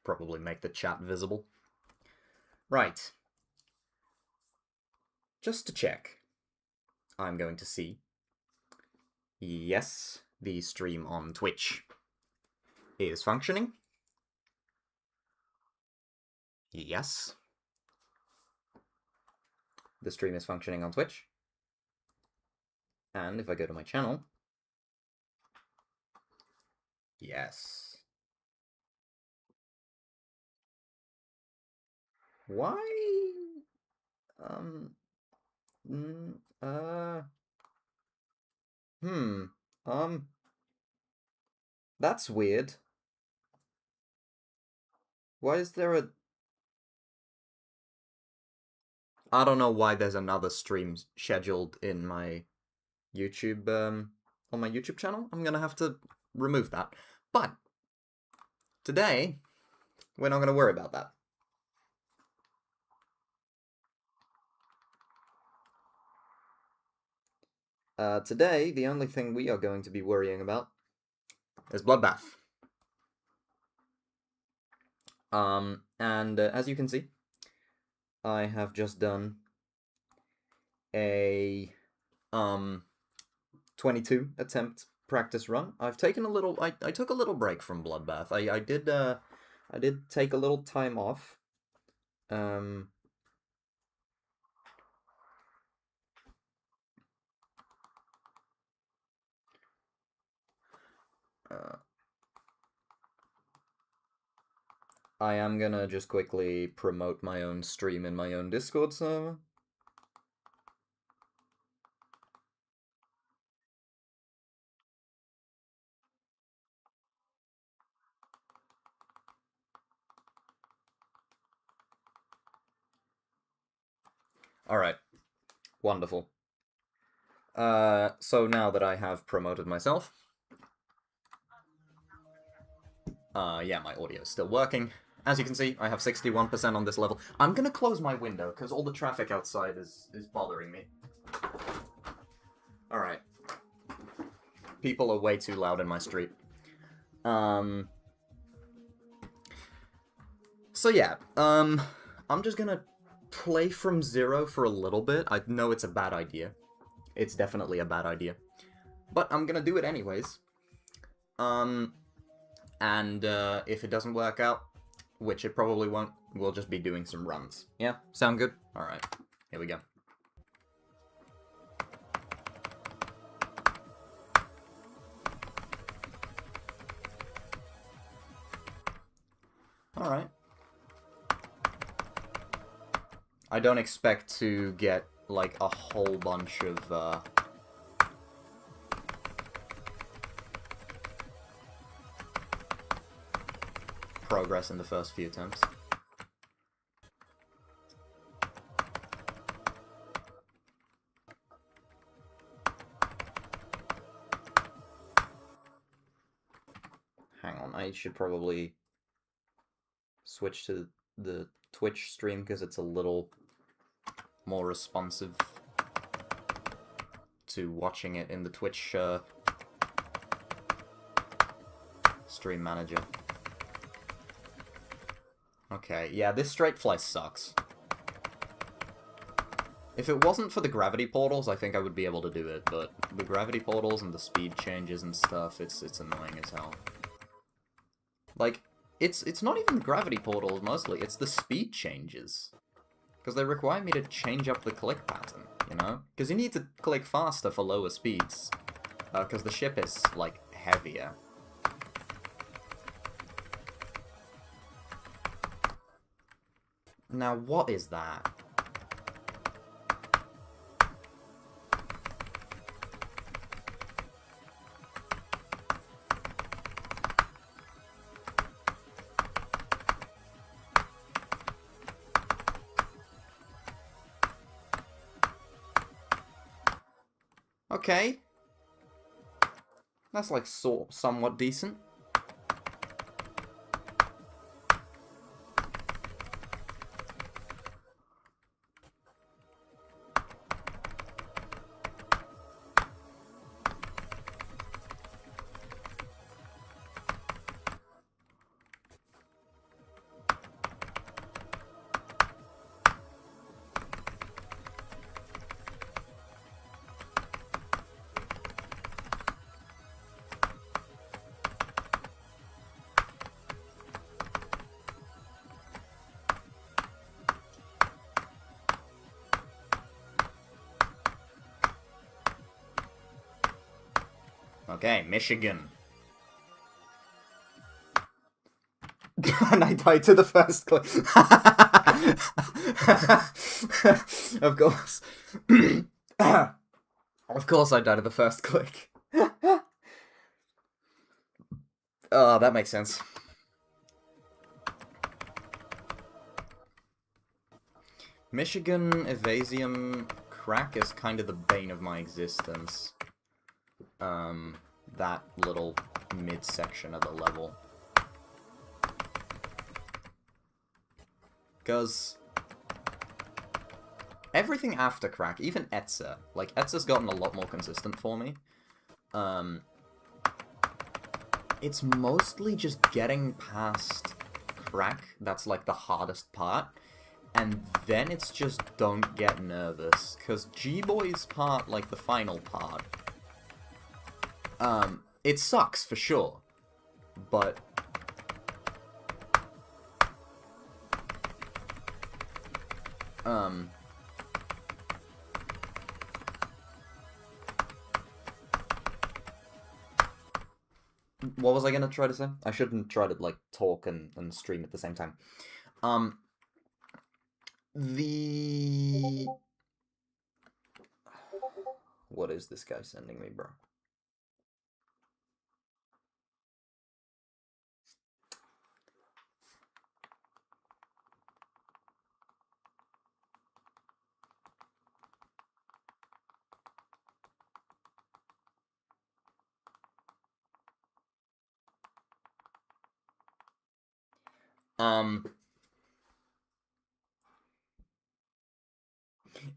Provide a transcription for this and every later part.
probably make the chat visible. Right. Just to check, I'm going to see. Yes, the stream on Twitch is functioning. Yes. The stream is functioning on Twitch. And if I go to my channel, yes. Why? That's weird. Why is there a... I don't know why there's another stream scheduled in my YouTube, on my YouTube channel. I'm gonna have to remove that. But, today, we're not gonna worry about that. Today, the only thing we are going to be worrying about is Bloodbath. As you can see, I have just done a 22 attempt practice run. I've taken a little. I took a little break from Bloodbath. I did take a little time off. I am gonna just quickly promote my own stream in my own Discord server. Alright. Wonderful. So now that I have promoted myself, yeah, my audio is still working. As you can see, I have 61% on this level. I'm gonna close my window, because all the traffic outside is bothering me. Alright. People are way too loud in my street. So yeah, I'm just gonna play from zero for a little bit. I know it's a bad idea. It's definitely a bad idea. But I'm gonna do it anyways. If it doesn't work out, which it probably won't, we'll just be doing some runs. Yeah? Sound good? Alright. Here we go. Alright. I don't expect to get, like, a whole bunch of, progress in the first few attempts. Hang on, I should probably switch to the Twitch stream because it's a little more responsive to watching it in the Twitch stream manager. Okay, yeah, this straight fly sucks. If it wasn't for the gravity portals, I think I would be able to do it, but the gravity portals and the speed changes and stuff, it's annoying as hell. Like, it's not even the gravity portals, mostly, it's the speed changes. Because they require me to change up the click pattern, you know? Because you need to click faster for lower speeds. Because the ship is, like, heavier. Now, what is that? Okay. That's, like, somewhat decent. Okay, Michigan. And I died to the first click. Of course. Of course I died to the first click. Oh, that makes sense. Michigan, Evasium, Crack is kind of the bane of my existence. That little mid-section of the level. Because everything after Crack, even Etza, like, Etza's gotten a lot more consistent for me. It's mostly just getting past Crack, that's like the hardest part. And then it's just don't get nervous, because G-Boy's part, like the final part, it sucks for sure, but what was I gonna try to say? I shouldn't try to, like, talk and stream at the same time. What is this guy sending me, bro?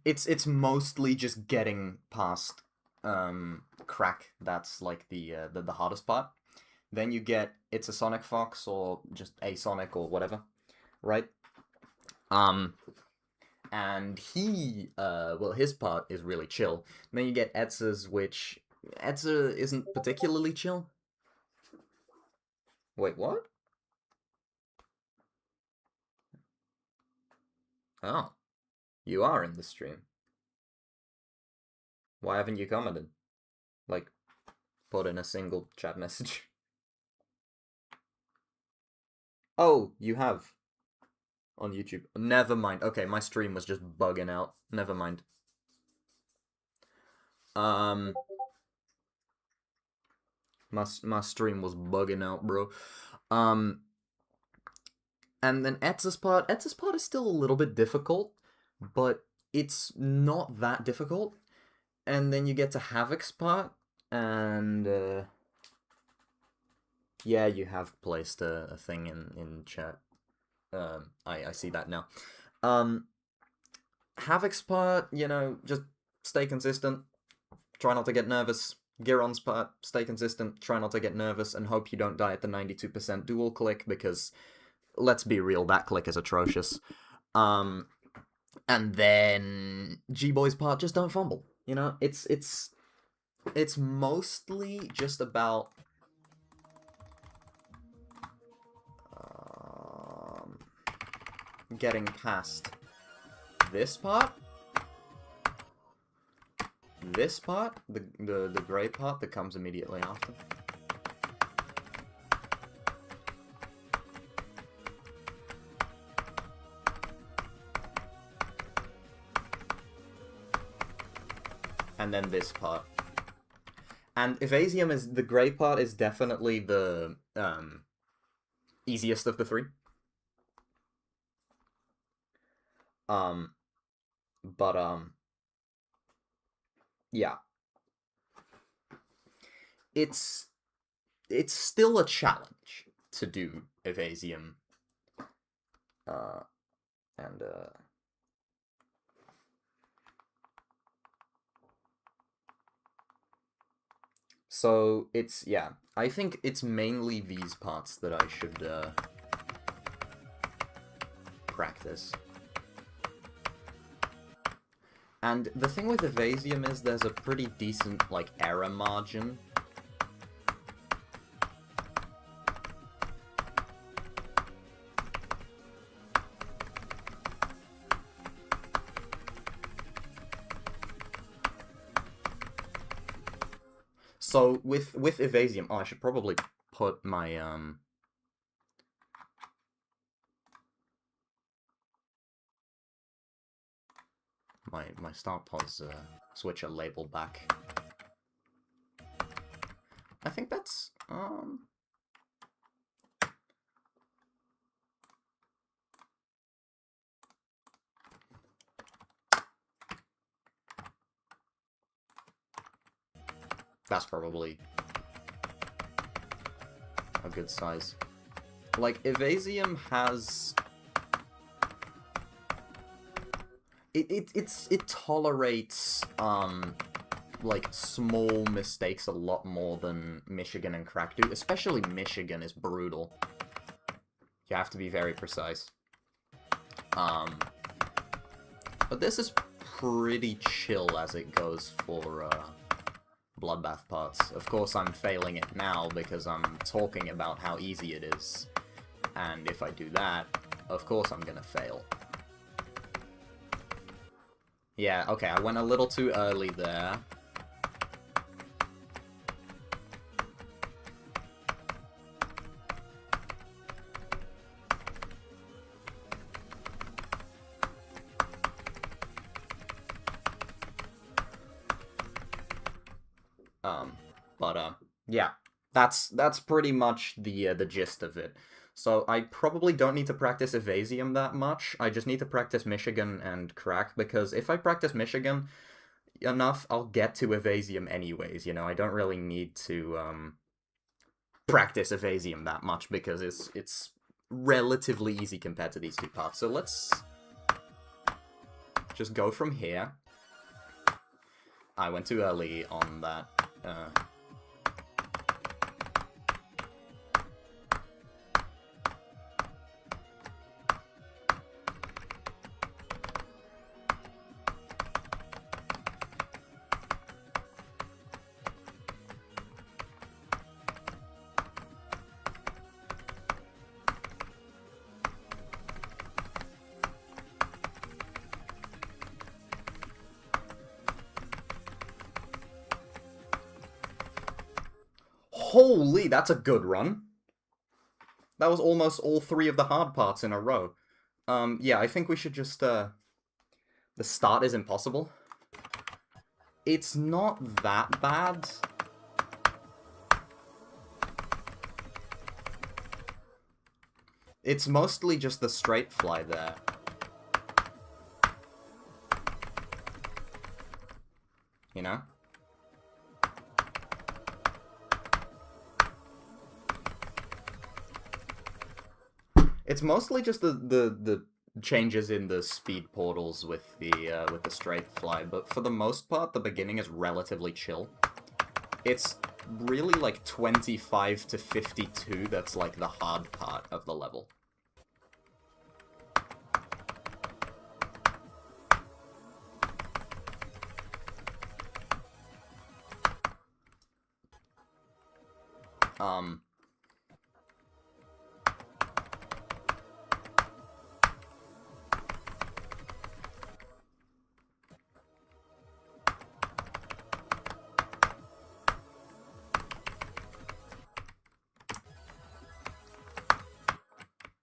It's mostly just getting past Crack. That's like the hardest part. Then you get It's a Sonic Fox or just a Sonic or whatever, right? And he well, his part is really chill. And then you get Etza's, which Etza isn't particularly chill. Wait, what? Oh, you are in the stream. Why haven't you commented? Like, put in a single chat message. Oh, you have. On YouTube. Never mind. Okay, my stream was just bugging out. Never mind. My stream was bugging out, bro. And then Etza's part is still a little bit difficult, but it's not that difficult. And then you get to Havoc's part, and yeah, you have placed a thing in chat. I see that now. Havoc's part, you know, just stay consistent. Try not to get nervous. Giron's part, stay consistent, try not to get nervous, and hope you don't die at the 92% dual click, because, let's be real, that click is atrocious. And then G-Boy's part, just don't fumble. You know, it's mostly just about getting past this part, the gray part that comes immediately after. And then this part. And Evasium is, the gray part is definitely the easiest of the three. Yeah. It's still a challenge to do Evasium. So, it's, yeah. I think it's mainly these parts that I should, practice. And the thing with Evasium is there's a pretty decent, like, error margin. So, with Evasium... Oh, I should probably put my, my start pause switcher label back. I think that's, that's probably a good size. Like, Evasium has... It tolerates, like, small mistakes a lot more than Michigan and Crack do. Especially Michigan is brutal. You have to be very precise. But this is pretty chill as it goes for, Bloodbath parts. Of course, I'm failing it now because I'm talking about how easy it is. And if I do that, of course I'm gonna fail. Yeah, okay, I went a little too early there. Yeah, that's pretty much the gist of it. So I probably don't need to practice Evasium that much. I just need to practice Michigan and Crack, because if I practice Michigan enough, I'll get to Evasium anyways, you know? I don't really need to, practice Evasium that much, because it's relatively easy compared to these two parts. So let's just go from here. I went too early on that, Holy, that's a good run. That was almost all three of the hard parts in a row. Yeah, I think we should just, the start is impossible. It's not that bad. It's mostly just the straight fly there. You know? It's mostly just the changes in the speed portals with the straight fly, but for the most part, the beginning is relatively chill. It's really like 25 to 52 that's like the hard part of the level.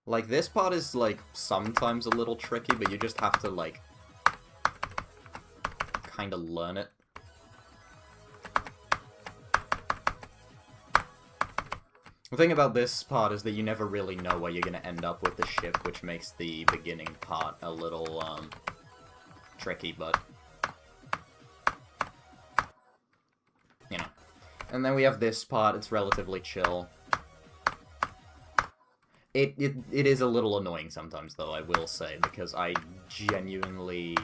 Like, this part is, like, sometimes a little tricky, but you just have to, like, kind of learn it. The thing about this part is that you never really know where you're going to end up with the ship, which makes the beginning part a little, tricky, but... you know. And then we have this part, it's relatively chill. It is a little annoying sometimes, though, I will say, because I genuinely...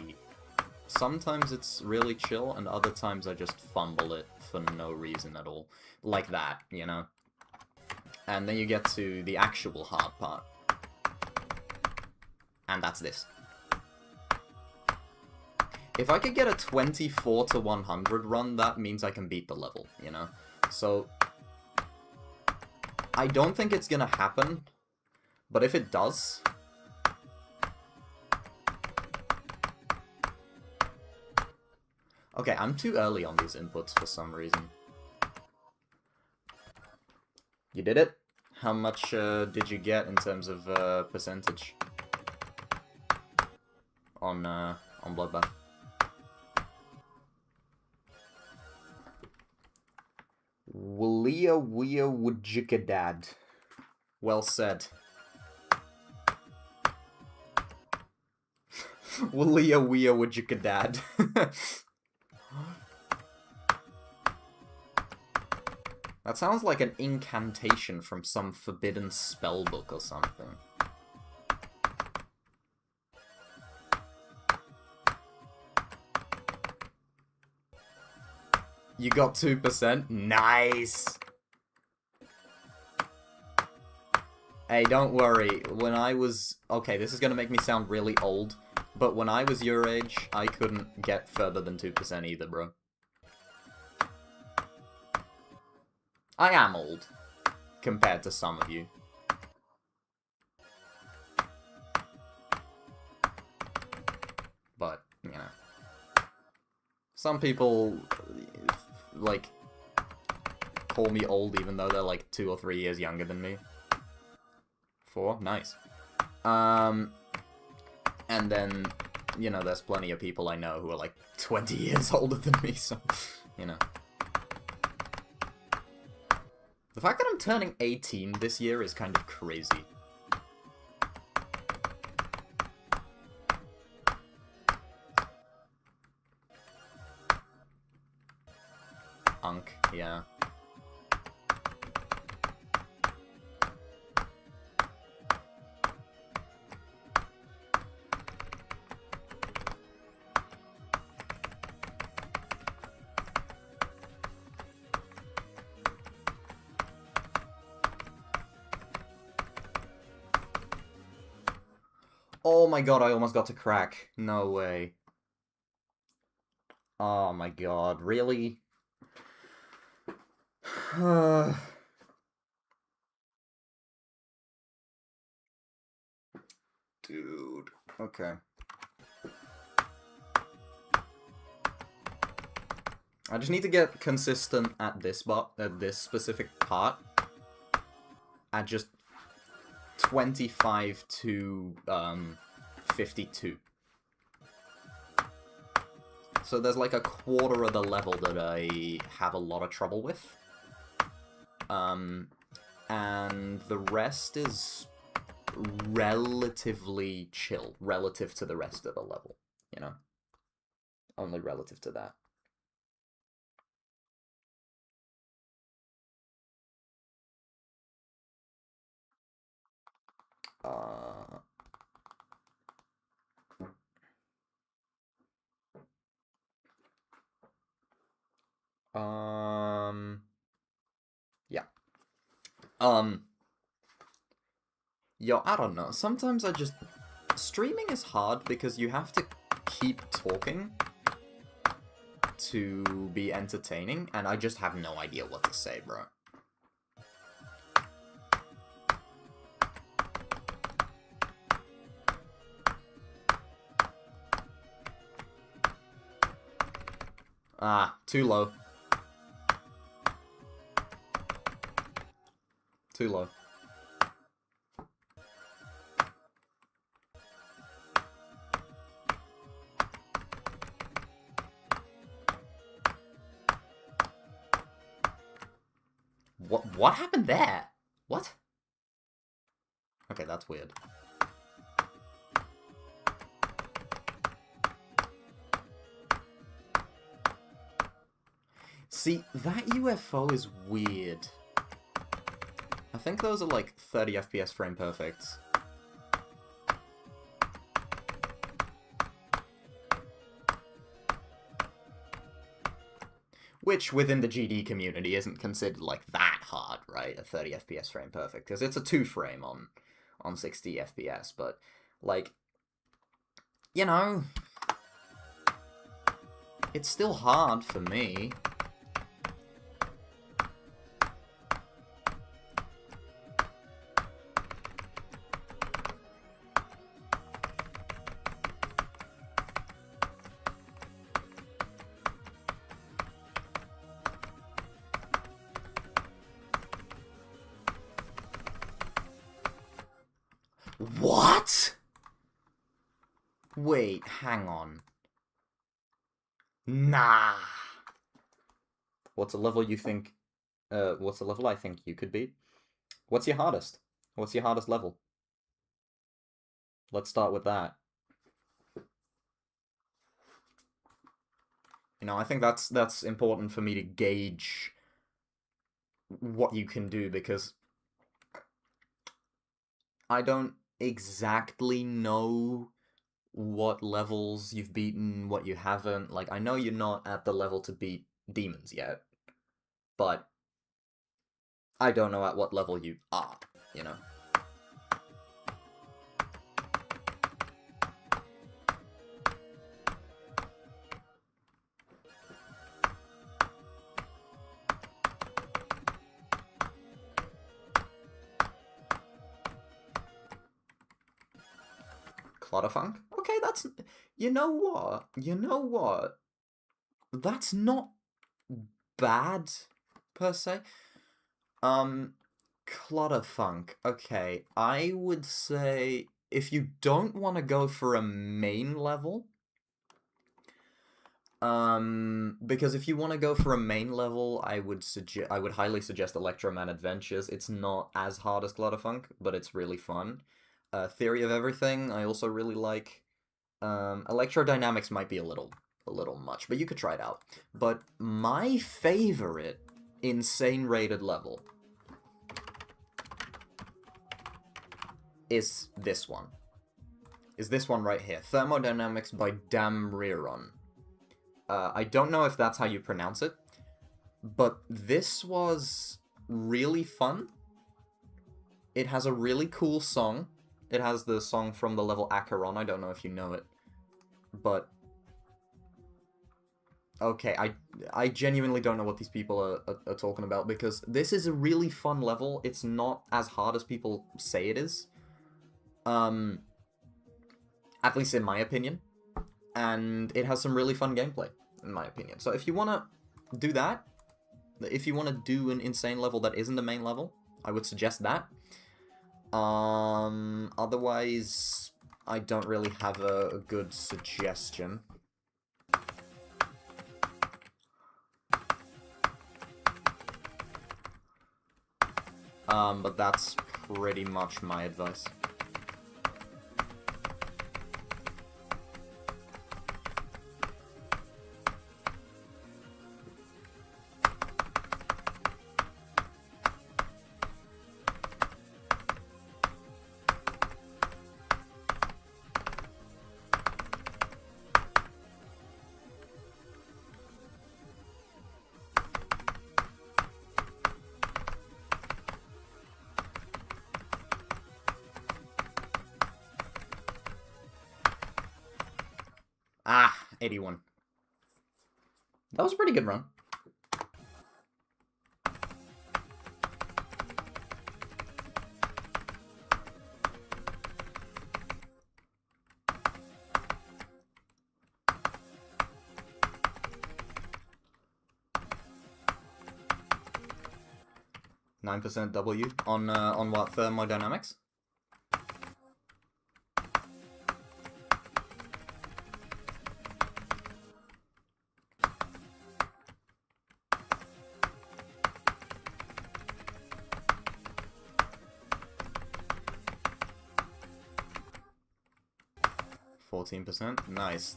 Sometimes it's really chill, and other times I just fumble it for no reason at all. Like that, you know? And then you get to the actual hard part. And that's this. If I could get a 24 to 100 run, that means I can beat the level, you know? So... I don't think it's gonna happen, but if it does... Okay, I'm too early on these inputs for some reason. You did it? How much did you get in terms of percentage on Bloodbath? Walia Wea Wajikadad. Well said. Walia Wea Wajikadad. That sounds like an incantation from some forbidden spellbook or something. You got 2%? Nice! Hey, don't worry. When I was... Okay, this is gonna make me sound really old, but when I was your age, I couldn't get further than 2% either, bro. I am old, compared to some of you. But, you know. Some people, like, call me old even though they're, like, 2 or 3 years younger than me. 4? Nice. And then, you know, there's plenty of people I know who are, like, 20 years older than me, so, you know. The fact that I'm turning 18 this year is kind of crazy. Unk, yeah. Oh my god, I almost got to crack. No way. Oh my god, really? Dude. Okay. I just need to get consistent at this specific part. At just 25 to 52. So there's like a quarter of the level that I have a lot of trouble with. And the rest is relatively chill, relative to the rest of the level, you know? Only relative to that. Yeah. Yo, I don't know. Sometimes I just... Streaming is hard because you have to keep talking to be entertaining, and I just have no idea what to say, bro. Ah, too low. Too low. What happened there? What? Okay, that's weird. See, that UFO is weird. I think those are like 30 FPS frame perfect. Which, within the GD community, isn't considered, like, that hard, right? A 30 FPS frame perfect. Because it's a 2-frame on 60 FPS, but, like, you know, it's still hard for me. What? Wait, hang on. Nah. What's a level you think... what's a level I think you could beat? What's your hardest? What's your hardest level? Let's start with that. You know, I think that's important for me to gauge what you can do, because I don't exactly know what levels you've beaten, what you haven't. Like, I know you're not at the level to beat demons yet, but I don't know at what level you are, you know? Clutterfunk? Okay, that's... You know what? You know what? That's not bad, per se. Clutterfunk. Okay, I would say if you don't want to go for a main level, because if you want to go for a main level, I would highly suggest Electroman Adventures. It's not as hard as Clutterfunk, but it's really fun. Theory of Everything, I also really like. Electrodynamics might be a little much, but you could try it out. But my favorite insane rated level is this one. Is this one right here. Thermodynamics by Damriron. I don't know if that's how you pronounce it, but this was really fun. It has a really cool song. It has the song from the level Acheron. I don't know if you know it, but... Okay, I genuinely don't know what these people are talking about, because this is a really fun level. It's not as hard as people say it is. At least in my opinion. And it has some really fun gameplay, in my opinion. So if you want to do that, if you want to do an insane level that isn't the main level, I would suggest that. Otherwise, I don't really have a good suggestion. But that's pretty much my advice. Ah, 81. That was a pretty good run. %, W on what, thermodynamics? %? Nice.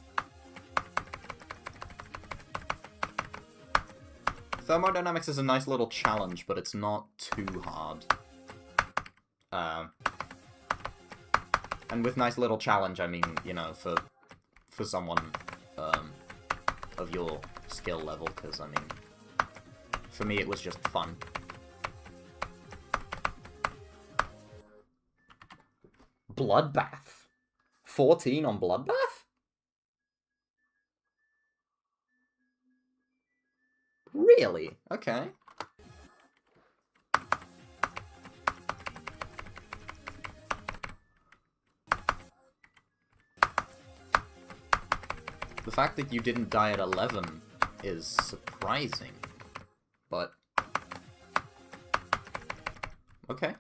Thermodynamics is a nice little challenge, but it's not too hard. And with nice little challenge, I mean, you know, for someone of your skill level, because, I mean, for me it was just fun. Bloodbath. 14 on Bloodbath? Really? Okay. The fact that you didn't die at 11 is surprising, but... Okay.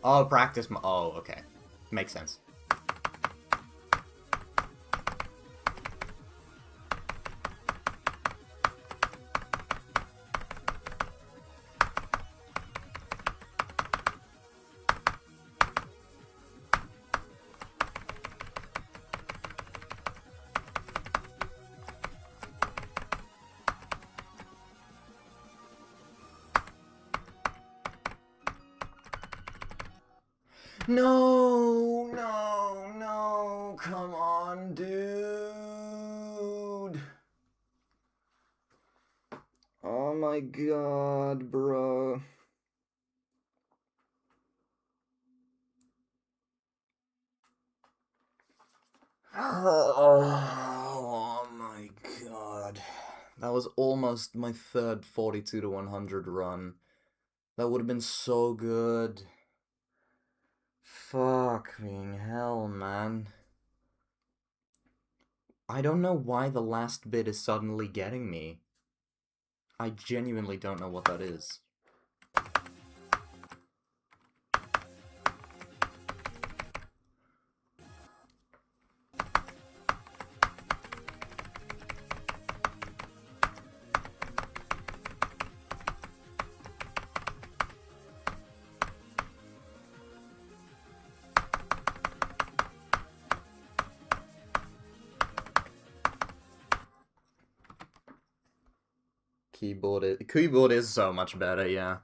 Oh, practice. Oh, okay. Makes sense. No, no, no, come on, dude. Oh my god, bro. Oh my god. That was almost my third 42 to 100 run. That would have been so good. Fucking hell, man. I don't know why the last bit is suddenly getting me. I genuinely don't know what that is. Keyboard is so much better, yeah.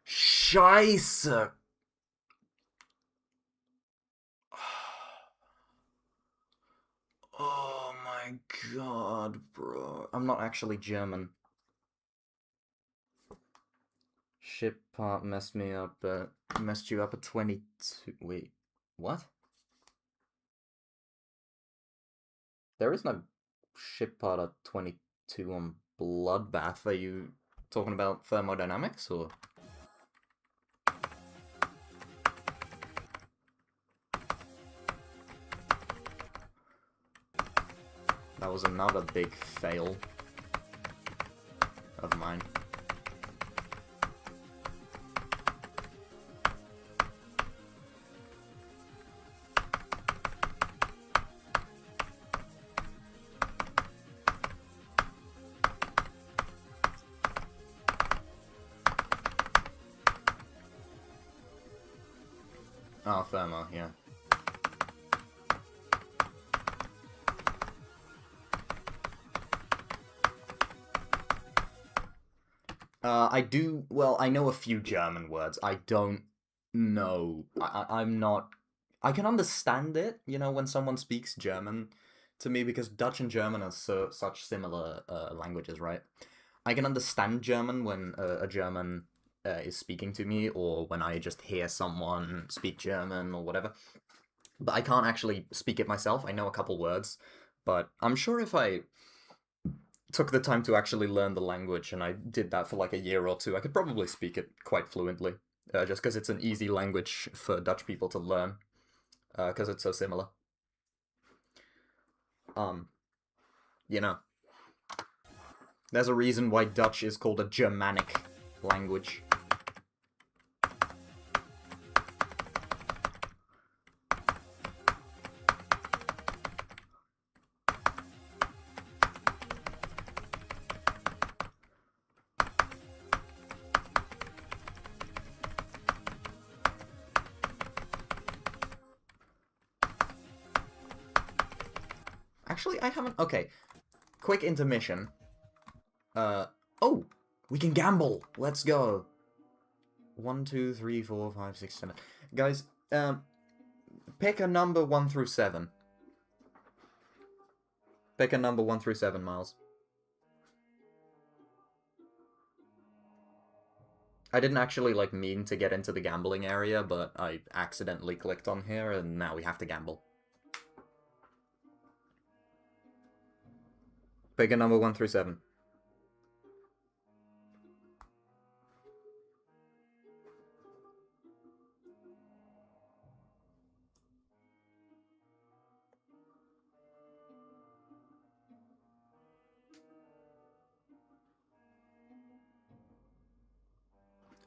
Scheiße! Oh my god, bro. I'm not actually German. Ship part messed me up, messed you up at 22. Wait, what? There is no ship part at 22 on Bloodbath. Are you talking about thermodynamics, or? That was another big fail of mine. Oh, thermo, yeah. Well, I know a few German words. I don't know. I'm not. I can understand it, when someone speaks German to me, because Dutch and German are such similar languages, right? I can understand German when a German is speaking to me, or when I just hear someone speak German or whatever. But I can't actually speak it myself. I know a couple words, but I'm sure if I took the time to actually learn the language, and I did that for like a year or two, I could probably speak it quite fluently. Just because it's an easy language for Dutch people to learn, because it's so similar. Um, you know, there's a reason why Dutch is called a Germanic language. Actually, I haven't... Okay. Quick intermission. Oh! We can gamble! Let's go! 1, 2, 3, 4, 5, 6, 7. Guys, pick a number 1 through 7. Pick a number 1 through 7, Miles. I didn't actually, like, mean to get into the gambling area, but I accidentally clicked on here, and now we have to gamble. Pick a number 1 through 7.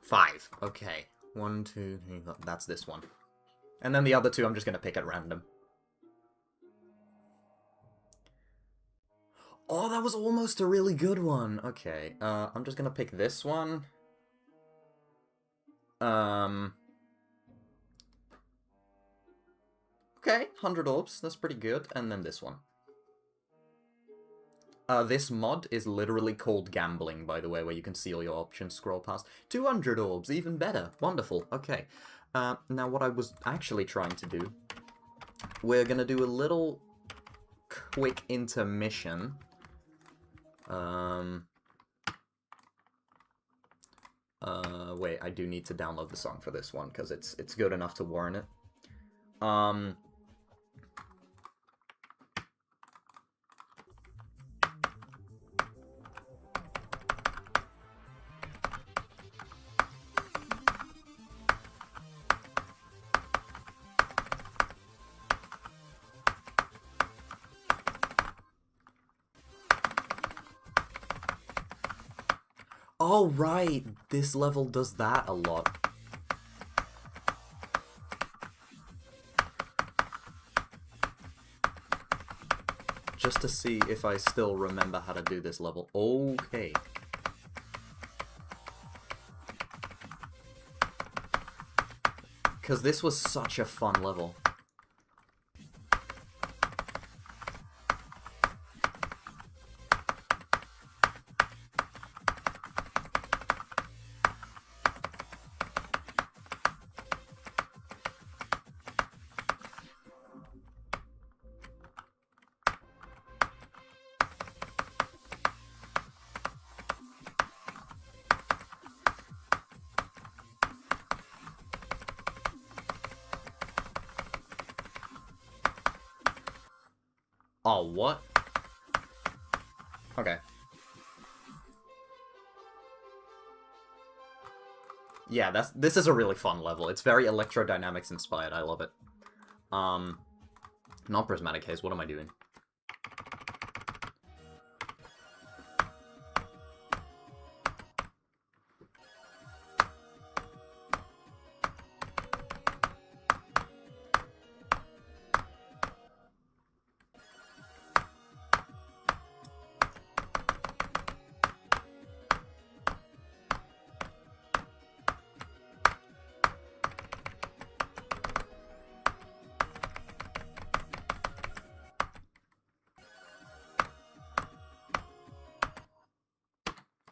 Five. Okay. 1, 2, 3, 4. That's this one. And then the other two I'm just gonna pick at random. Oh, that was almost a really good one. Okay. I'm just gonna pick this one. Okay, 100 orbs. That's pretty good. And then this one. This mod is literally called Gambling, by the way, where you can see all your options scroll past. 200 orbs, even better. Wonderful. Okay. Now what I was actually trying to do, we're gonna do a little quick intermission. Wait, I do need to download the song for this one, because it's good enough to warrant it. Oh, right! This level does that a lot. Just to see if I still remember how to do this level. Okay. Because this was such a fun level. Oh, what? Okay. Yeah, this is a really fun level. It's very electrodynamics inspired. I love it. Not prismatic haze. What am I doing?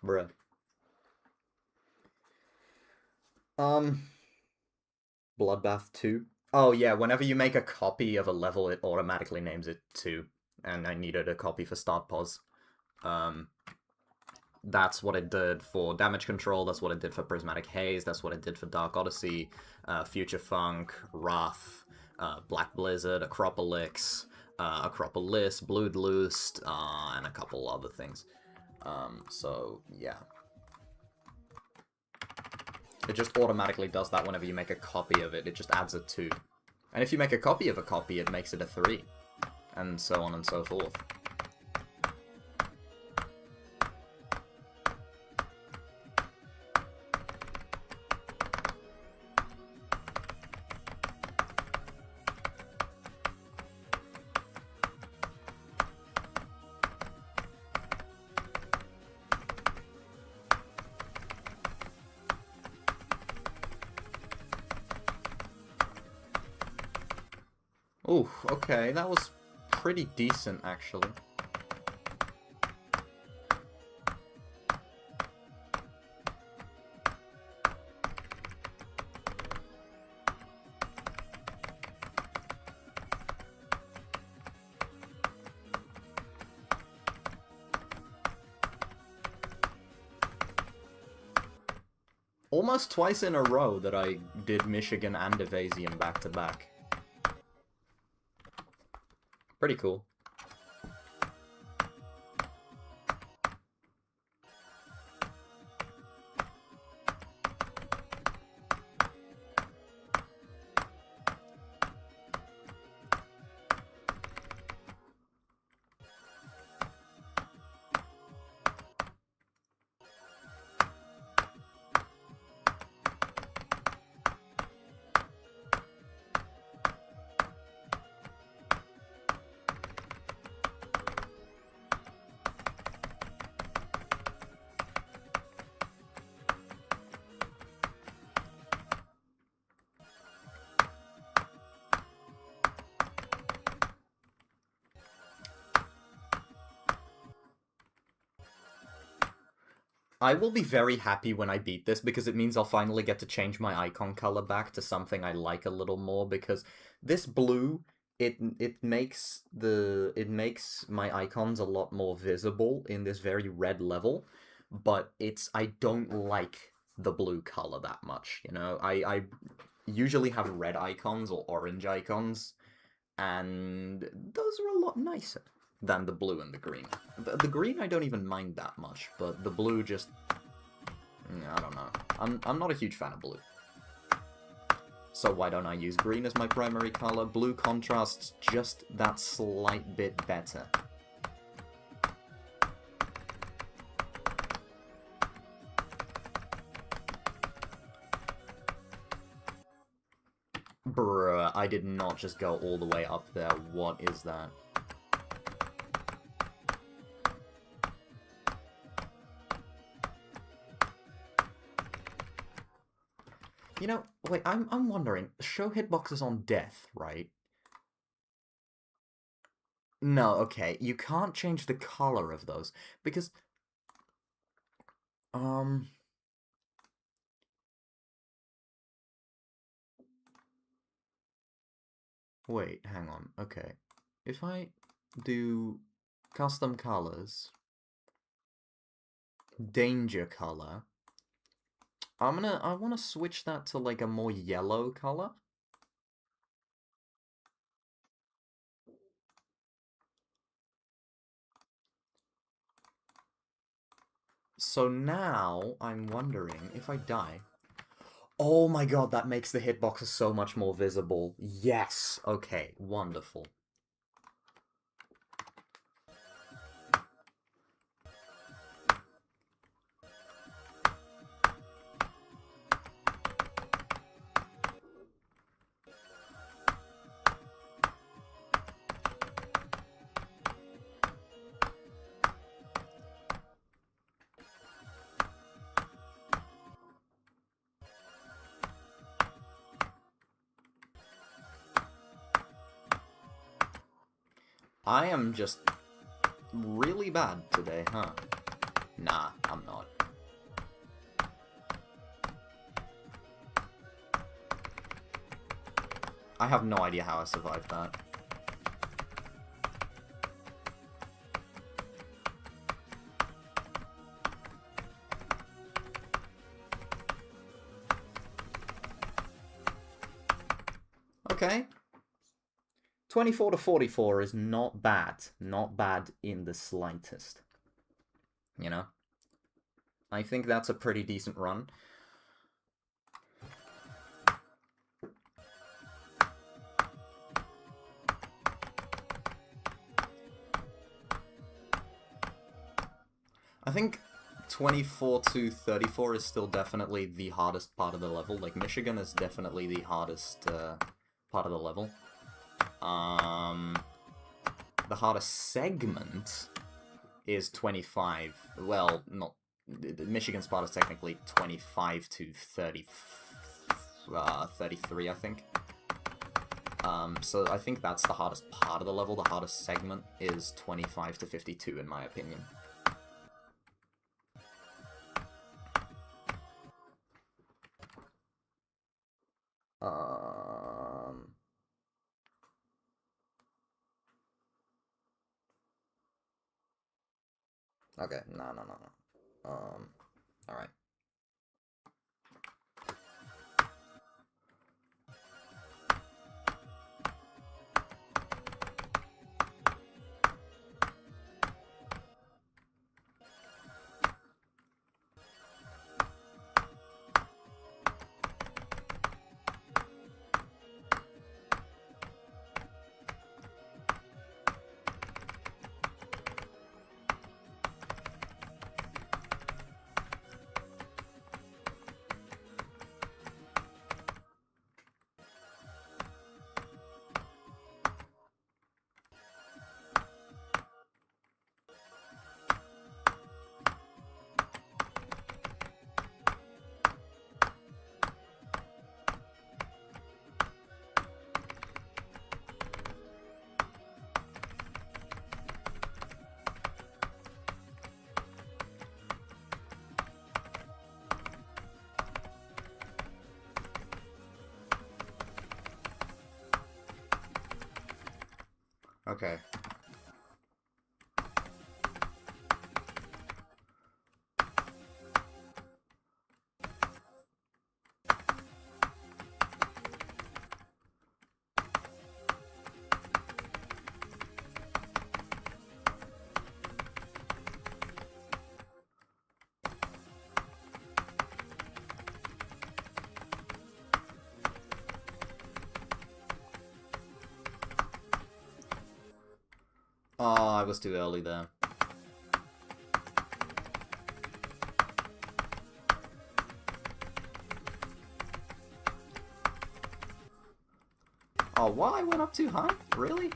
Bruh. Bloodbath 2. Oh yeah, whenever you make a copy of a level, it automatically names it 2. And I needed a copy for Start Pause. That's what it did for Damage Control, that's what it did for Prismatic Haze, that's what it did for Dark Odyssey, Future Funk, Wrath, Black Blizzard, Acropolis, Bloodloosed, and a couple other things. So, yeah. It just automatically does that whenever you make a copy of it. It just adds a 2. And if you make a copy of a copy, it makes it a 3. And so on and so forth. Ooh, okay, that was pretty decent, actually. Almost twice in a row that I did Michigan and Evasian back-to-back. Pretty cool. I will be very happy when I beat this, because it means I'll finally get to change my icon color back to something I like a little more, because this blue, it makes my icons a lot more visible in this very red level, but I don't like the blue color that much, you know? I usually have red icons or orange icons, and those are a lot nicer than the blue and the green. The green I don't even mind that much, but the blue just... I don't know. I'm not a huge fan of blue. So why don't I use green as my primary color? Blue contrasts just that slight bit better. Bruh, I did not just go all the way up there. What is that? You know, wait, I'm wondering, show hitboxes on death, right? No, okay, you can't change the color of those, because... Wait, hang on, okay. If I do custom colors, danger color, I want to switch that to like a more yellow color. So now I'm wondering if I die. Oh my god, that makes the hitboxes so much more visible. Yes, okay, wonderful. I am just really bad today, huh? Nah, I'm not. I have no idea how I survived that. Okay. 24 to 44 is not bad. Not bad in the slightest. You know? I think that's a pretty decent run. I think 24 to 34 is still definitely the hardest part of the level. Like, Michigan is definitely the hardest part of the level. The hardest segment is 25. Well, not... Michigan's part is technically 25 to 33, I think. So I think that's the hardest part of the level. The hardest segment is 25 to 52, in my opinion. Okay, no. Alright. Okay. Oh, I was too early there. Oh, what? I went up too high? Really?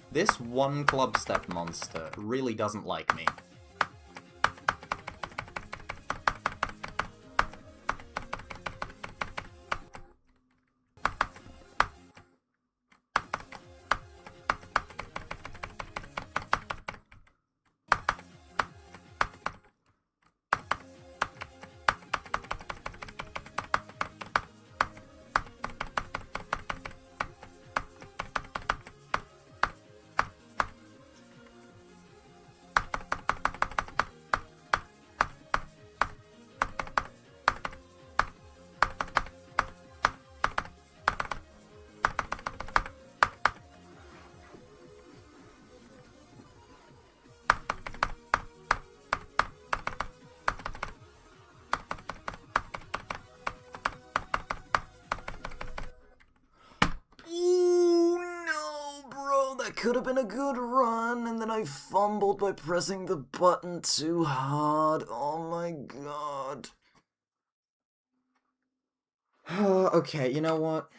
This one club step monster really doesn't like me. Could have been a good run, and then I fumbled by pressing the button too hard. Oh my god. Okay, you know what?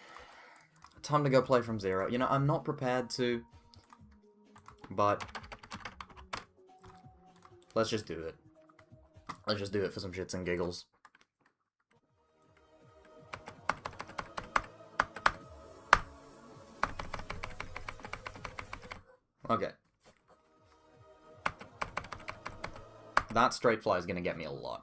Time to go play from zero. You know, I'm not prepared to, but let's just do it. Let's just do it for some shits and giggles. Okay. That straight fly is gonna get me a lot.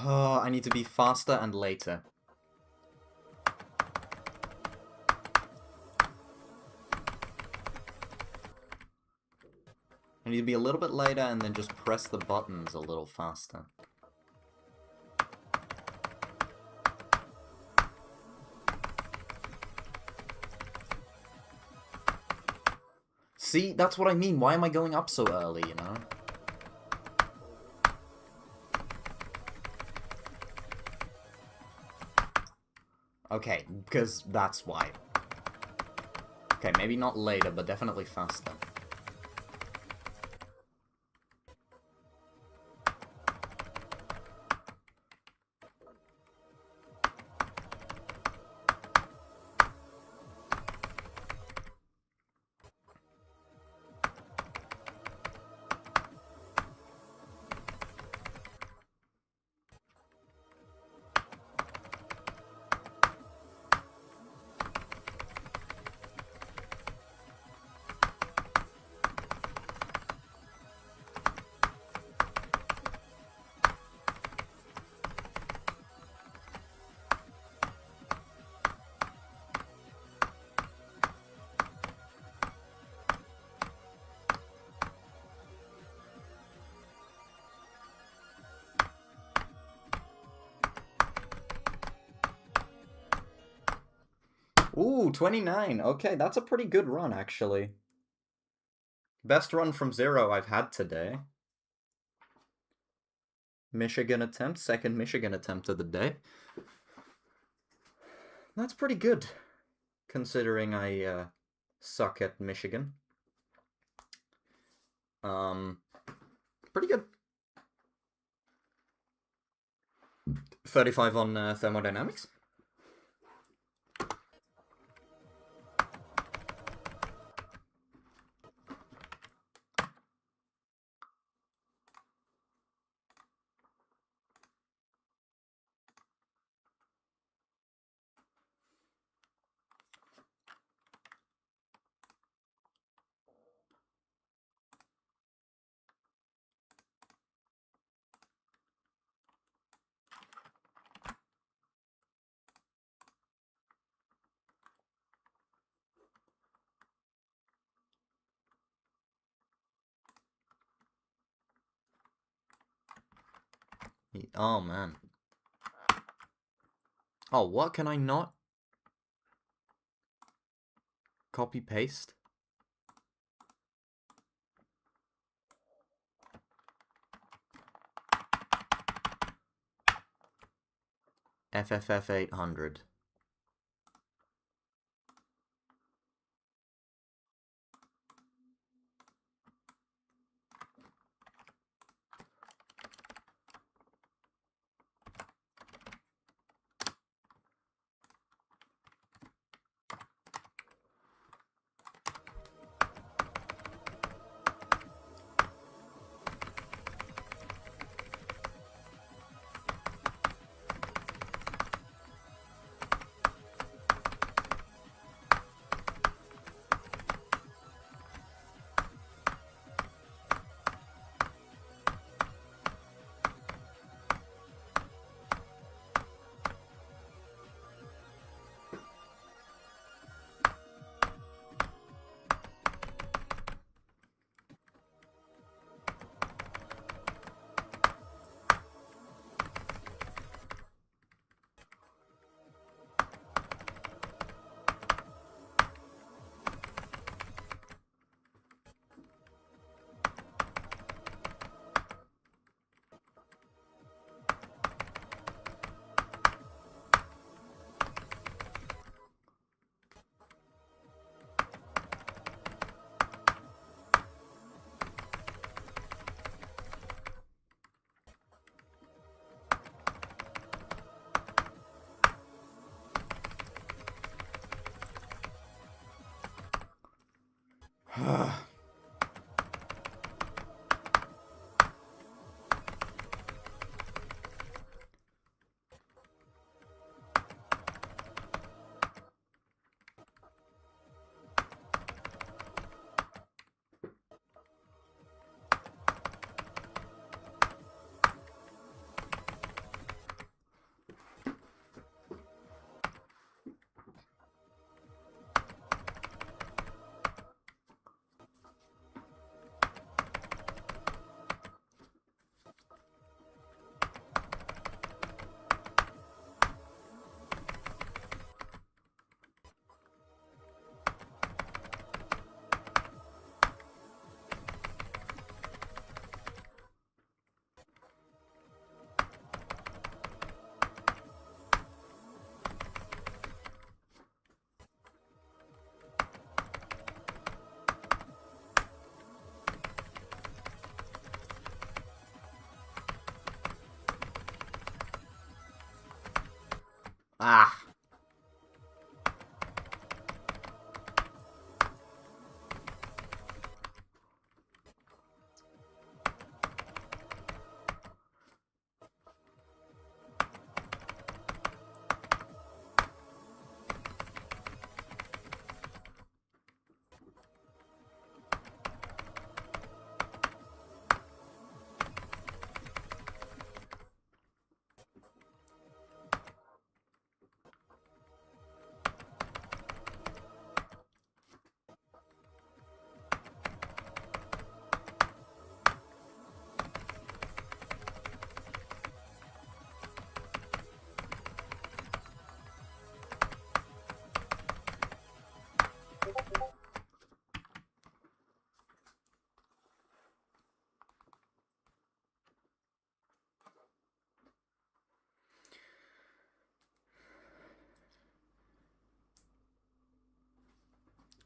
Oh, I need to be faster and later. I need to be a little bit later and then just press the buttons a little faster. See, that's what I mean. Why am I going up so early, you know? Okay, because that's why. Okay, maybe not later, but definitely faster. Ooh, 29. Okay, that's a pretty good run, actually. Best run from 0 I've had today. Michigan attempt, second Michigan attempt of the day. That's pretty good, considering I suck at Michigan. Pretty good. 35 on thermodynamics. Oh, man. Oh, what? Can I not? Copy paste? FFF 800. Ah!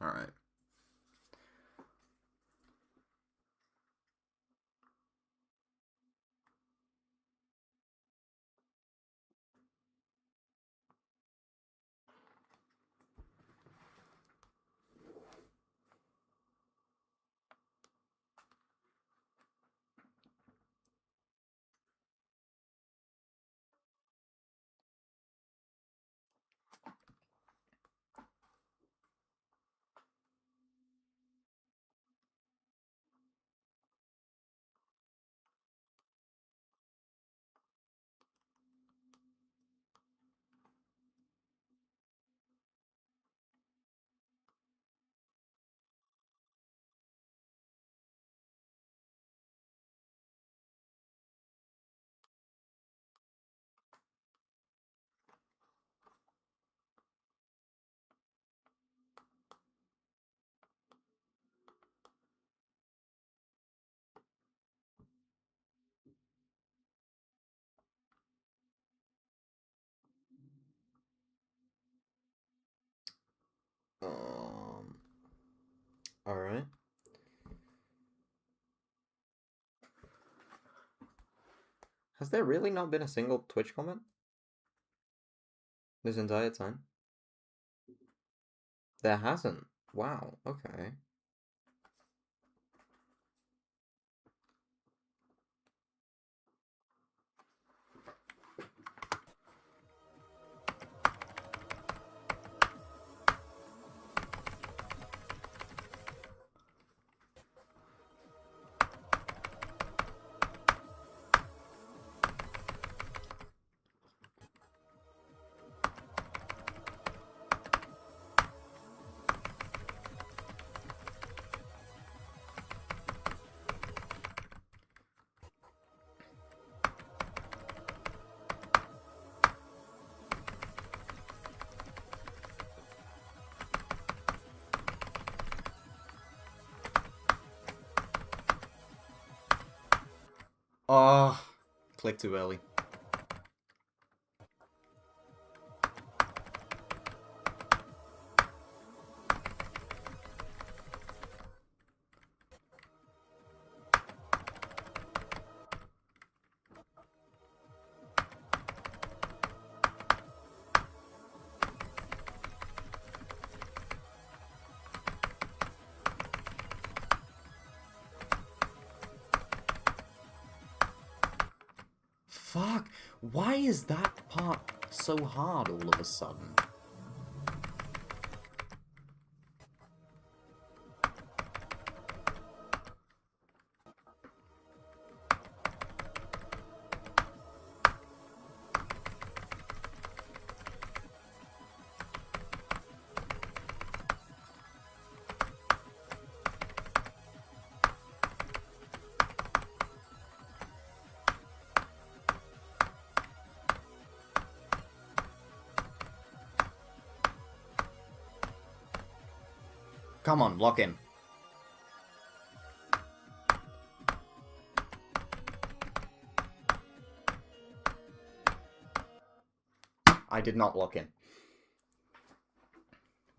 Alright. Alright. Has there really not been a single Twitch comment this entire time? There hasn't. Wow, okay. Oh, click too early. Fuck! Why is that part so hard all of a sudden? Come on, lock in. I did not lock in.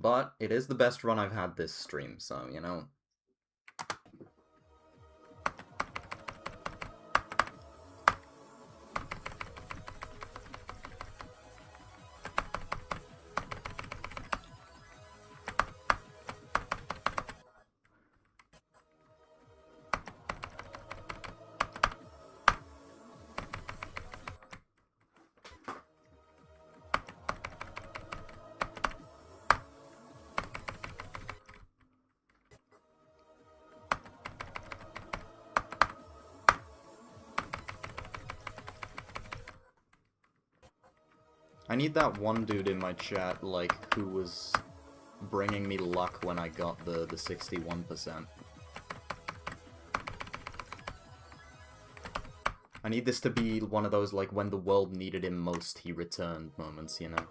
But it is the best run I've had this stream, so, you know. I need that one dude in my chat, like, who was bringing me luck when I got the 61%. I need this to be one of those, like, when the world needed him most, he returned moments, you know?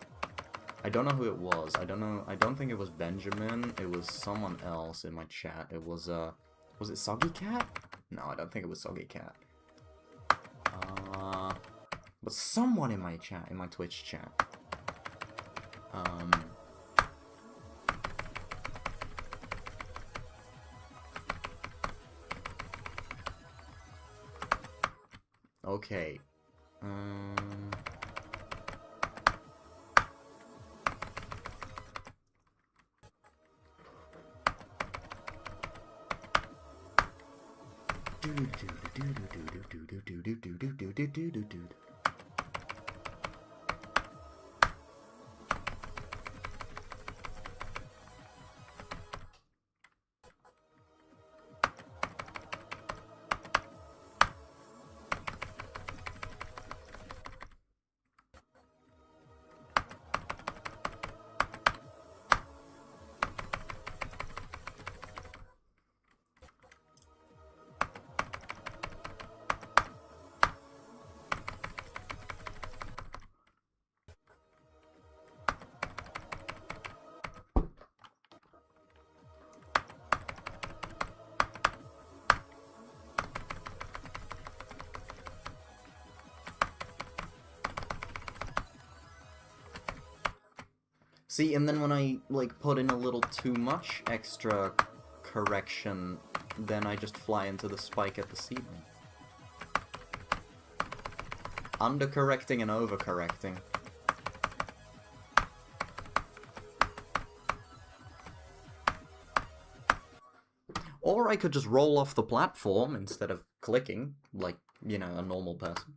I don't know who it was. I don't think it was Benjamin. It was someone else in my chat. It was it Soggy Cat? No, I don't think it was Soggy Cat. But someone in my chat, in my Twitch chat. Okay. See, and then when I, like, put in a little too much extra correction, then I just fly into the spike at the ceiling. Undercorrecting and overcorrecting. Or I could just roll off the platform instead of clicking, like, you know, a normal person.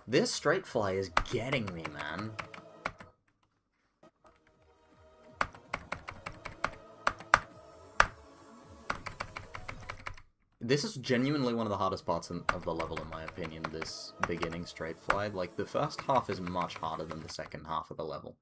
This straight fly is getting me, man. This is genuinely one of the hardest parts of the level, in my opinion, this beginning straight fly. Like, the first half is much harder than the second half of the level.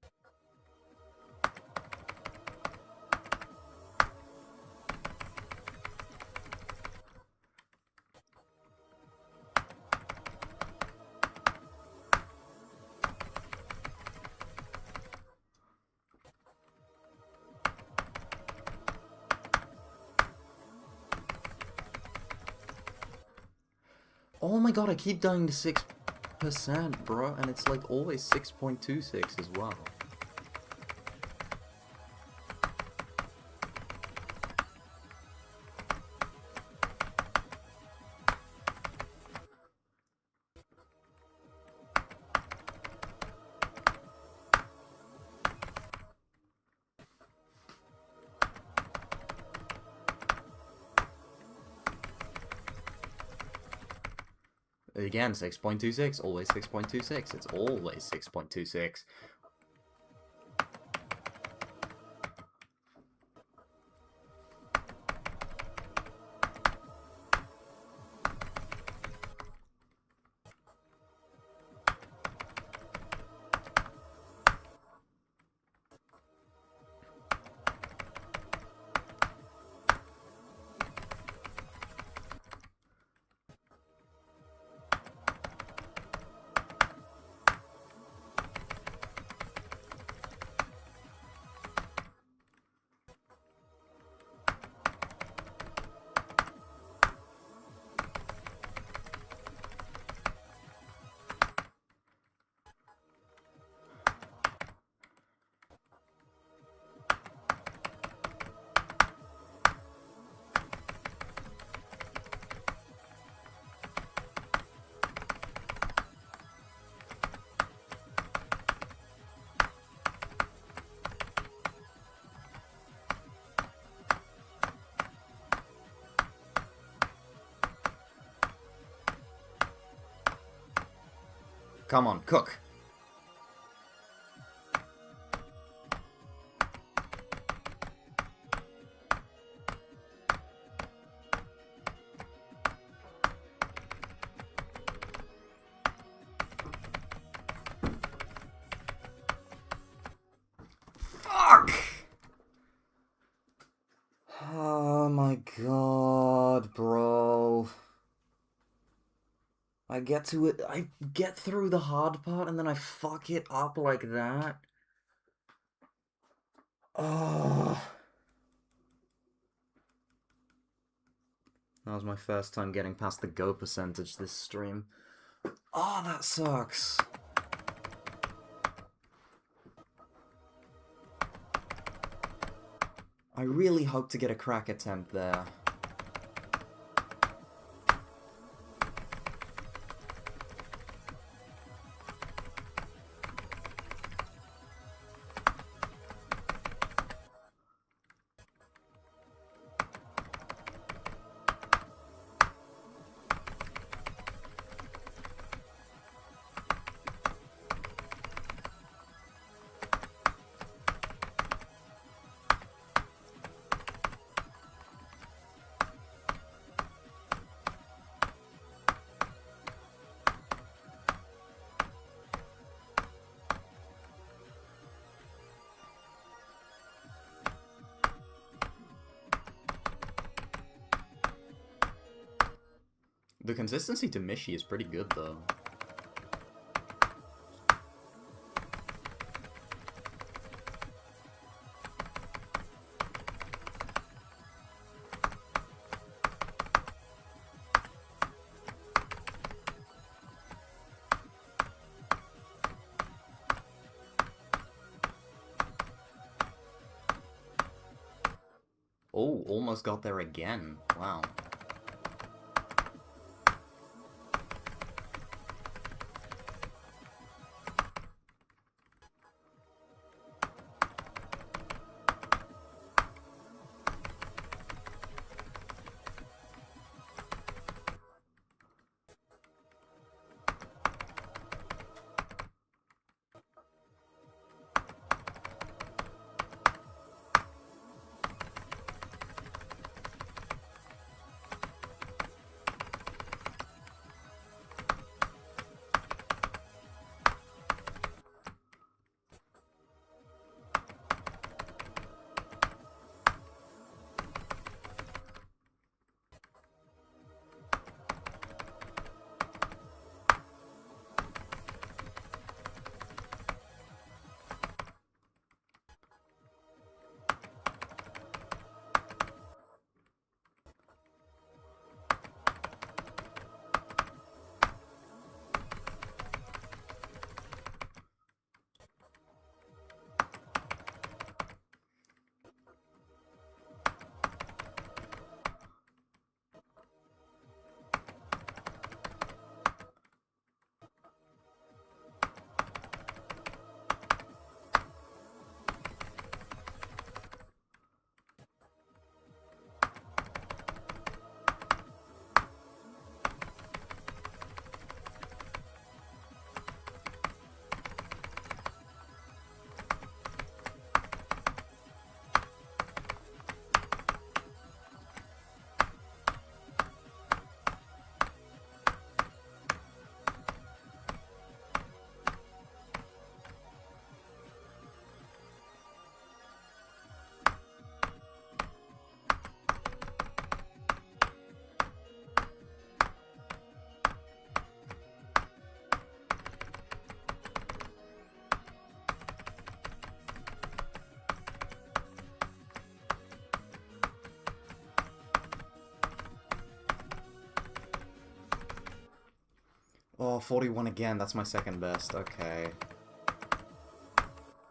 Oh my god, I keep dying to 6%, bro, and it's like always 6.26 as well. Again, 6.26, always 6.26. It's always 6.26. Come on, cook! Fuck! Oh my god, bro. I get to it, I get through the hard part and then I fuck it up like that. Oh. That was my first time getting past the go percentage this stream. Oh, that sucks. I really hope to get a crack attempt there. The consistency to Mishi is pretty good, though. Oh, almost got there again. Wow. Oh, 41 again. That's my second best. Okay.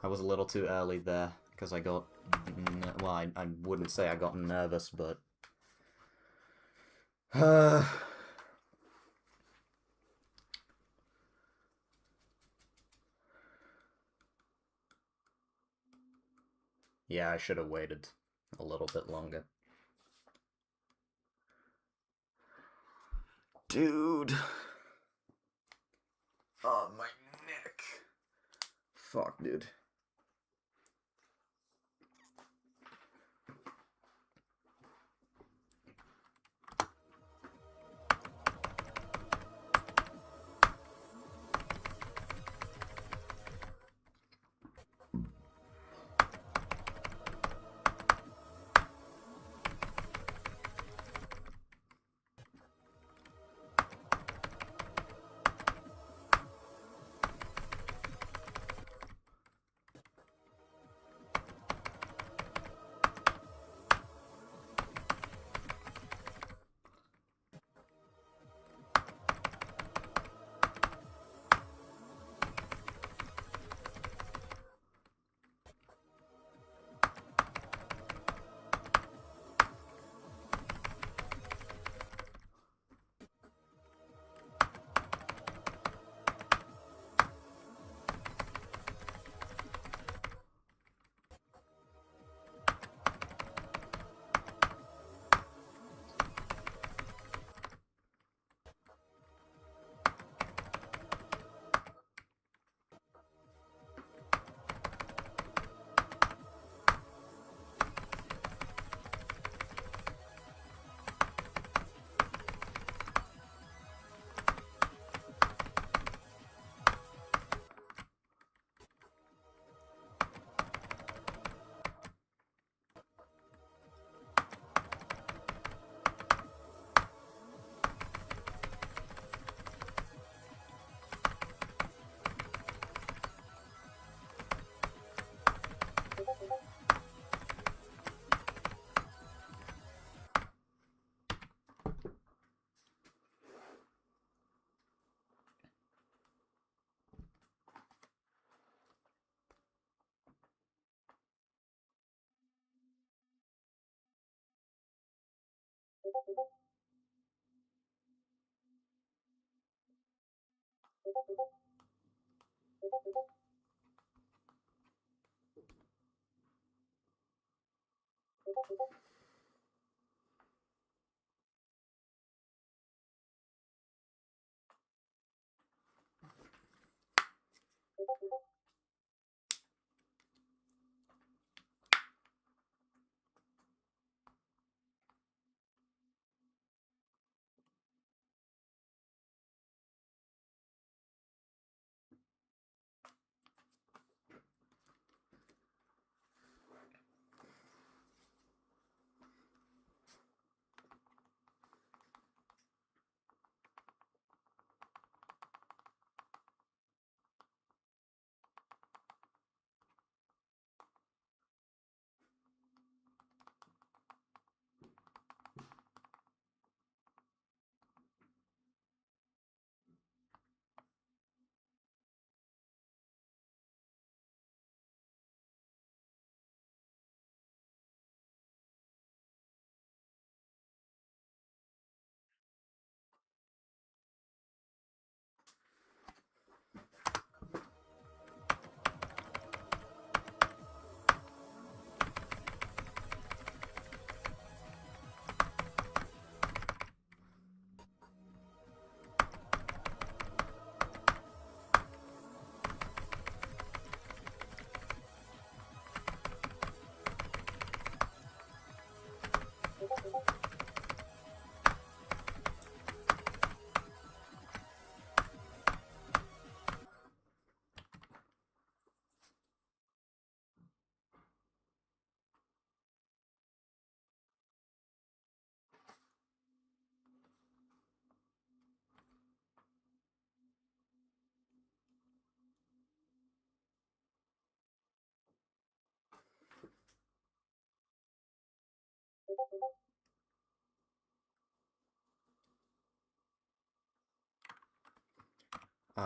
I was a little too early there, because I got... Well, I wouldn't say I got nervous, but... Yeah, I should have waited a little bit longer. Dude... Oh, my neck. Fuck, dude.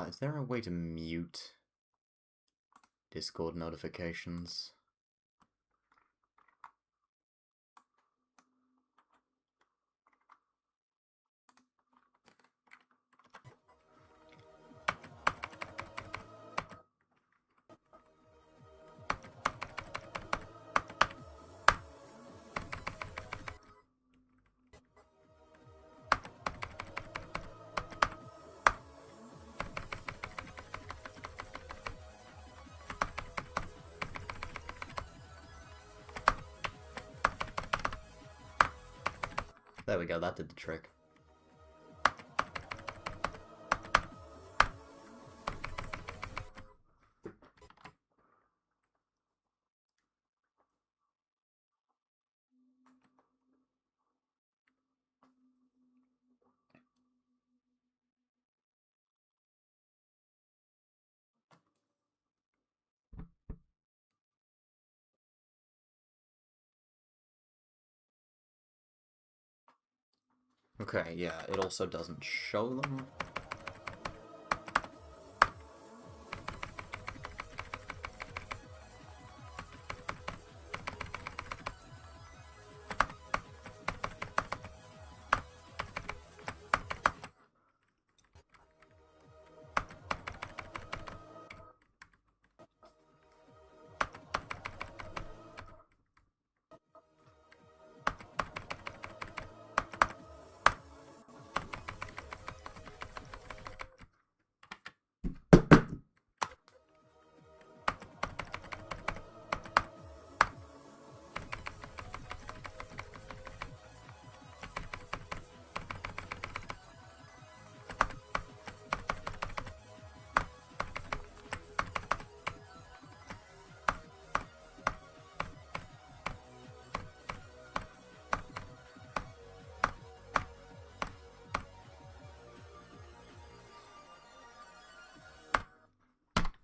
Is there a way to mute Discord notifications? There we go, that did the trick. Okay, yeah, it also doesn't show them.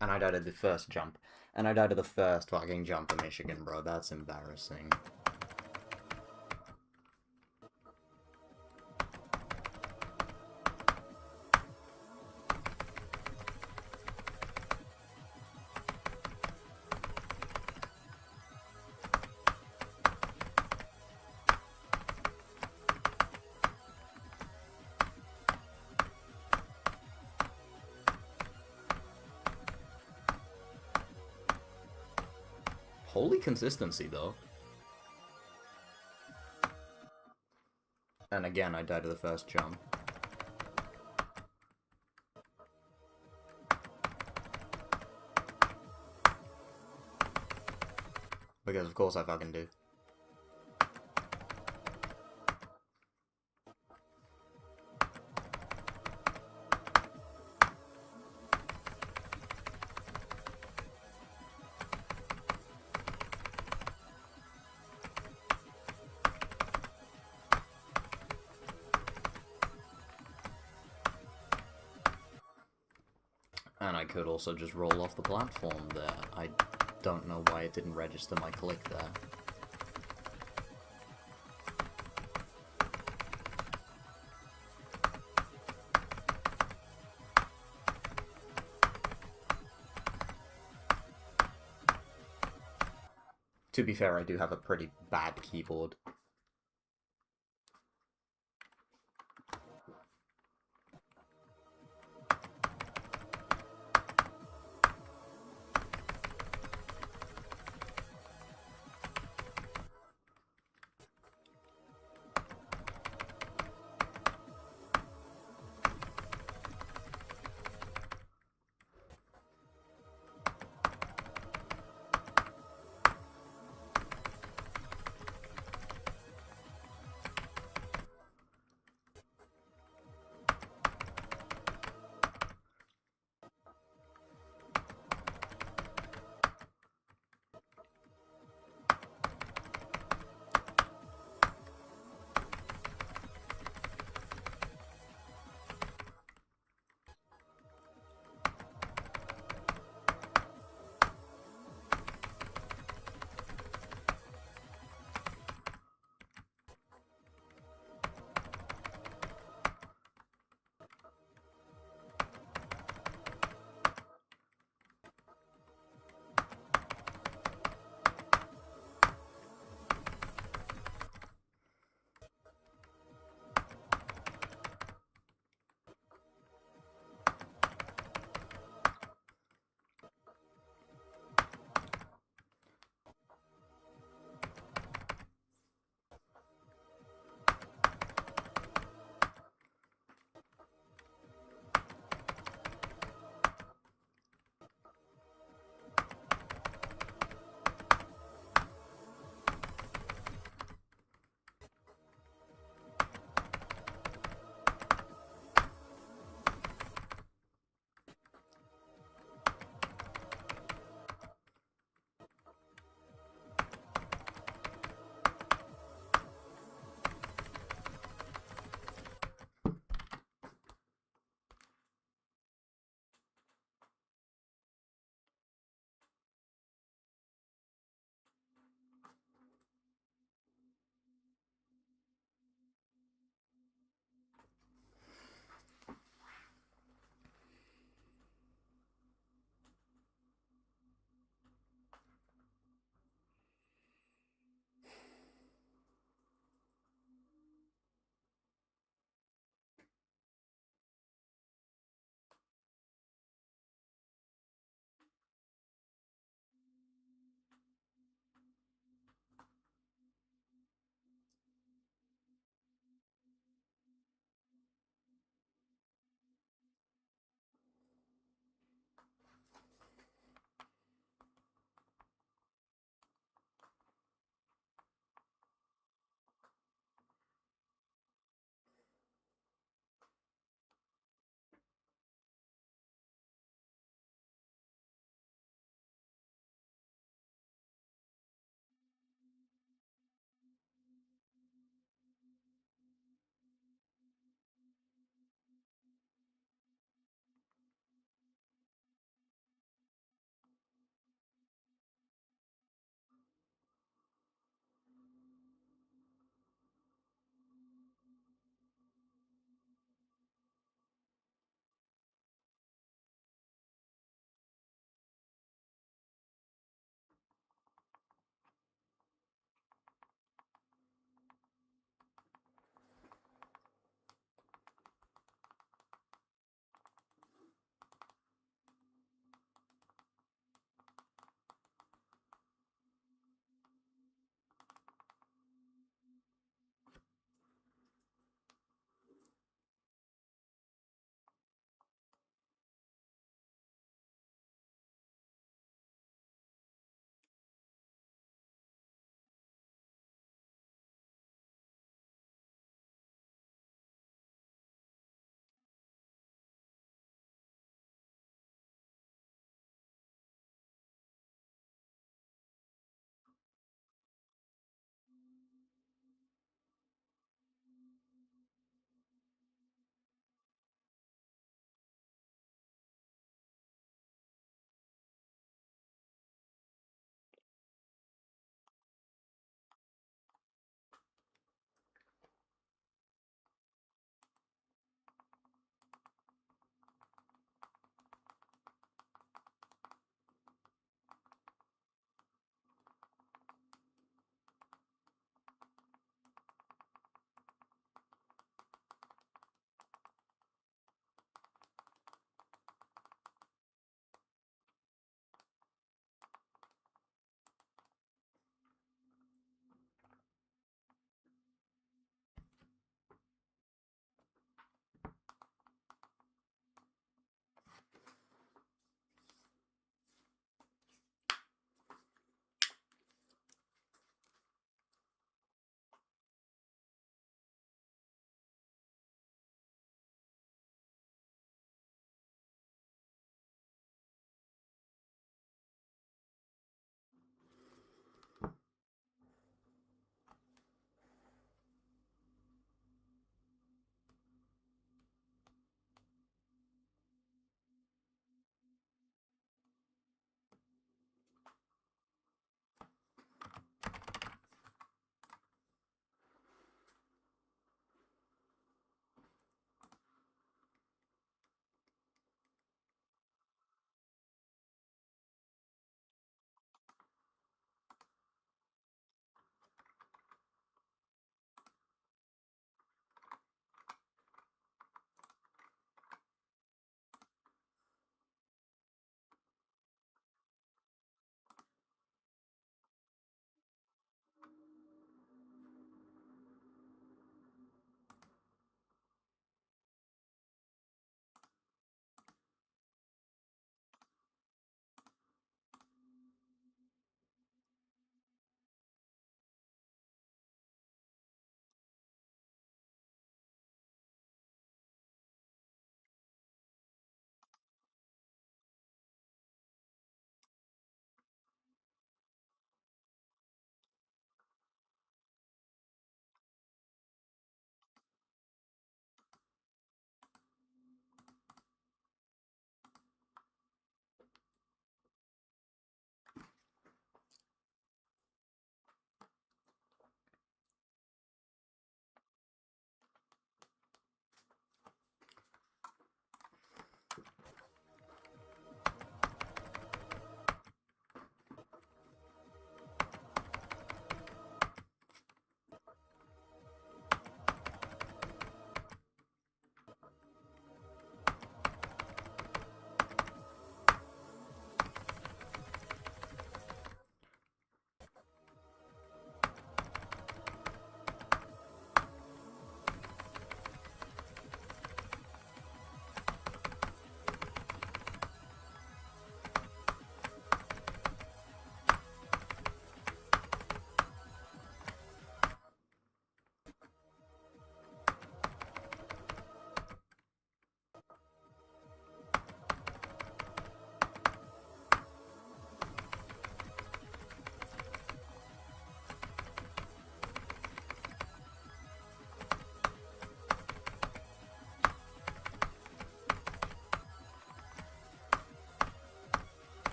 And I died at the first jump. And I died at the first fucking jump in Michigan, bro. That's embarrassing. Holy consistency, though. And again, I died at the first jump. Because of course I fucking do. And I could also just roll off the platform there. I don't know why it didn't register my click there. To be fair, I do have a pretty bad keyboard.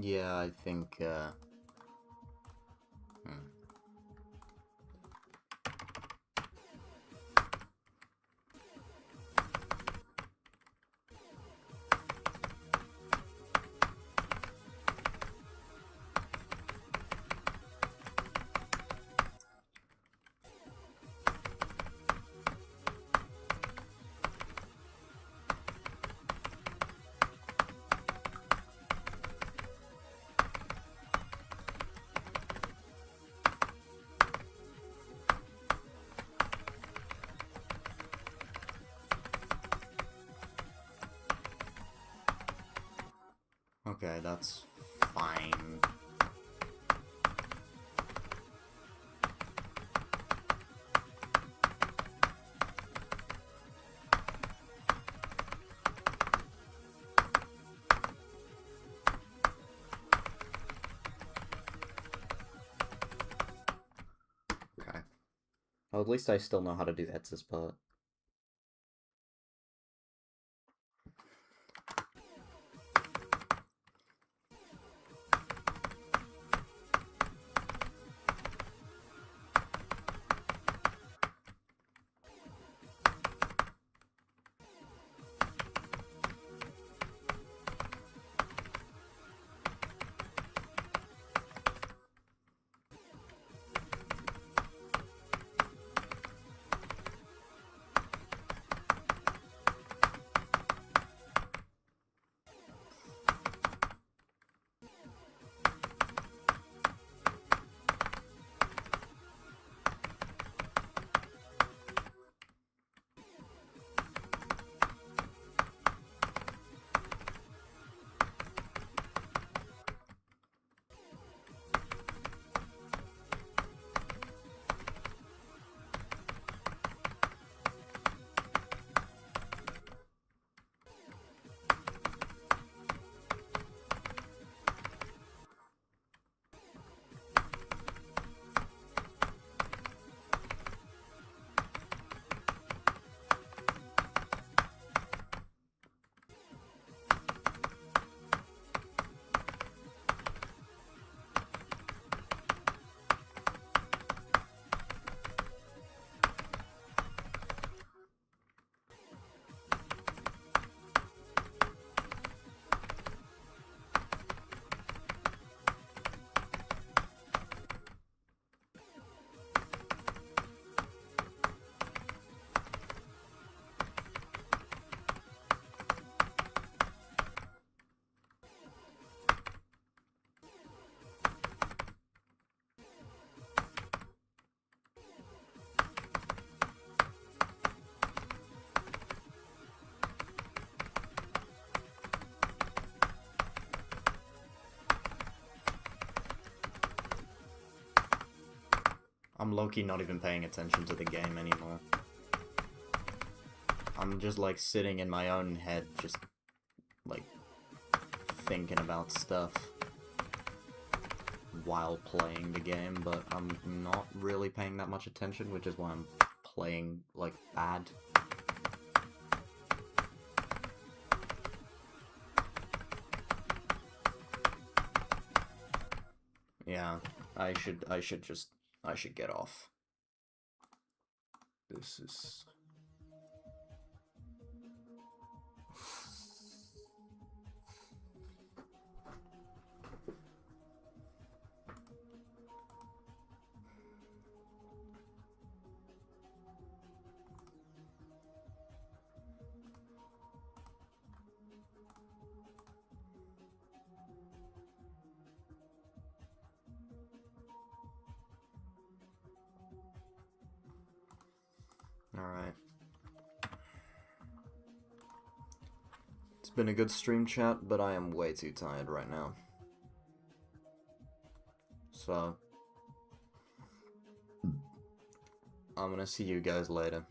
Yeah, I think, okay, that's fine. Okay. Well, at least I still know how to do Etz's part. I'm low-key not even paying attention to the game anymore. I'm just, like, sitting in my own head, just, like, thinking about stuff while playing the game, but I'm not really paying that much attention, which is why I'm playing, like, bad. Yeah, I should get off. This is... Alright. It's been a good stream chat, but I am way too tired right now. So, I'm gonna see you guys later.